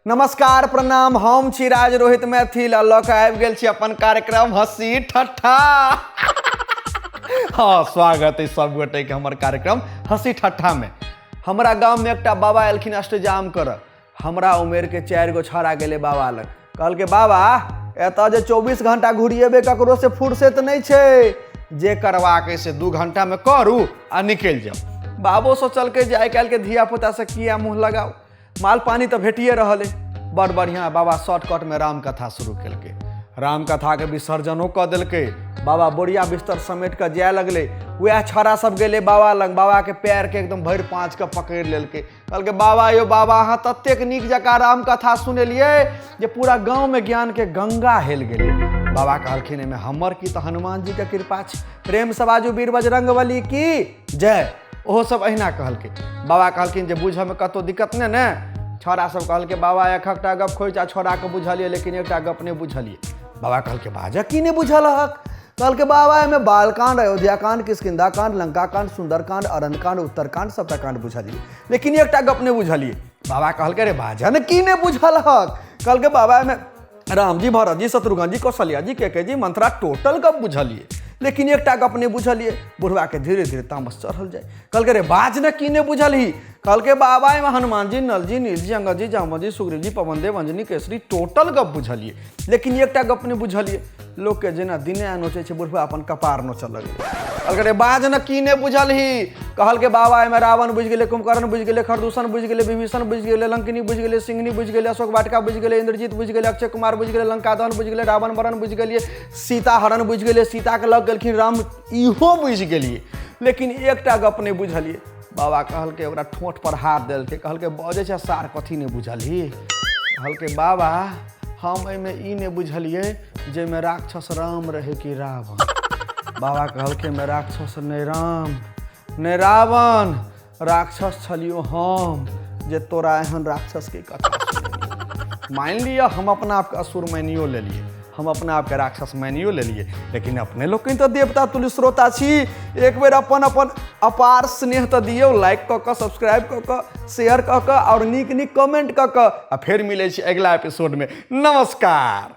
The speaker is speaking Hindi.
नमस्कार प्रणाम, हम छी राज रोहित मैथिल आ लऽ कऽ आबि गेल छी अपन कार्यक्रम हँसी ठट्ठा। हाँ, स्वागत है सब गोटे के हमर कार्यक्रम हँसी ठट्ठा में। हमारा गाँव में एकटा बाबा एलखिन अष्टजाम कर। हमरा उमेर के 4 गो छौड़ा गेले बाबा लग। कहल के बाबा एतऽ जे 24 घंटा घुरिएबे ककरो से फुर्सत नहीं छे, जे करवाके से 2 घंटा में करू आ निकल जाओ। बाबो सोचल के जे आइ काल्हि के धिया पुता से किया मुँह लगाओ, माल पानी तो भेटिए रहल है। बड़ बढ़िया बाबा शॉर्टकट में राम कथा शुरू केलके। राम कथा के विसर्जनो कऽ देलके। बाबा बोरिया बिस्तर समेट कर जाए लगले। वह छौड़ा सब गेले बाबा लग। बाबा के पैर के एकदम भरि पाँच के पकड़ लेलके। कहलके बाबा यौ बाबा, अहाँ ततेक नीक जकाँ राम कथा सुनेलिए जे पूरा गाँव में ज्ञान के गंगा हेल गेले। बाबा कहलखिन एहिमे हमर की तो हनुमान जी के कृपा छै। प्रेम से बाजू वीर बजरंगबली की जय। ओहो सब अहिना कहलके। बाबा कहलखिन जे बुझ में कतौ दिक्कत नहीं ने। छौड़ा सब कहलके बाबा एकटा गप खोज आ छौड़ा के बुझलिए, लेकिन एकटा गप नहीं बुझलिए। बाबा कहलके बाजा की नहीं बुझल हक। कहलके बाबा एहिमे बालकांड, अयोध्याकांड, किष्किंधाकांड, लंकाकांड, सुंदरकांड, अरण्यकांड, उत्तरकांड सबटा कांड बुझलिए, लेकिन एकटा गप नहीं बुझलिए। बाबा कहलके रे बाजा ने की नहीं बुझल हक। कहलके बाबा एहिमे राम जी, भरत जी, शत्रुघ्न जी, कौशल्या जी, केके जी, मंत्रा टोटल गप बुझलिए, लेकिन एकटा गप नहीं बुझलिए। बुढ़वा के धीरे धीरे तामस चढ़ल जाए। कहलके रे बाज ने की नहीं बुझलही। कहलके बाबा एहिमे हनुमान जी, नल जी, नील जी, अंगद जी, जामवंत जी, सुग्रीव जी, पवन देव, अंजनी, केसरी टोटल गप बुझलिए, लेकिन एकटा गप नहीं बुझलिए। लोग के जेना दिने नोचे छे, बुढ़वा अपन कपार नोचल लगे। कहलके रे बाज ने की नहीं बुझलही। कहलके बाबा एहिमे रावण बुझ गेले, कुंभकर्ण बुझ गेले, खरदूषण बुझ गेले, विभीषण बुझ गेले, लंकिनी बुझ गेले, सिंहनी बुझ गेले, अशोक वाटिका बुझ गेले, इंद्रजीत बुझ गेले, अक्षय कुमार बुझ गेले, लंका दहन बुझ गेले, रावण वरण बुझ गेलिए, सीता हरण बुझ गेले, सीता के लग गेलखिन राम, इहो बुझ गेलिए, लेकिन एकटा गप नहीं बुझलिए। बाबा कहलके ओकरा ठोंठ पर हाथ देलके। कहलके बजे छे सार कथी नहीं बुझलही। कहलके बाबा हम एहिमे ई नहीं बुझलिए जे में राक्षस राम रहे कि रावण। बाबा कहलके में राक्षस नहीं राम नहीं रावण, राक्षस छलियो हम, जे तोरा एहन राक्षस के कथा। मान लिया हम अपना आप के असुर मानियो ले लिए, हम अपना आप के राक्षस मानियो ले लिए, लेकिन अपने लोग तो देवता तुल्य श्रोता छी। एक बेर अपन अपन अपार स्नेह तो दियो, लाइक कऽ कऽ, सब्सक्राइब कऽ कऽ, शेयर कऽ कऽ और नीक नीक कमेंट कऽ कऽ। आ फिर मिले छी अगला एपिसोड में। नमस्कार।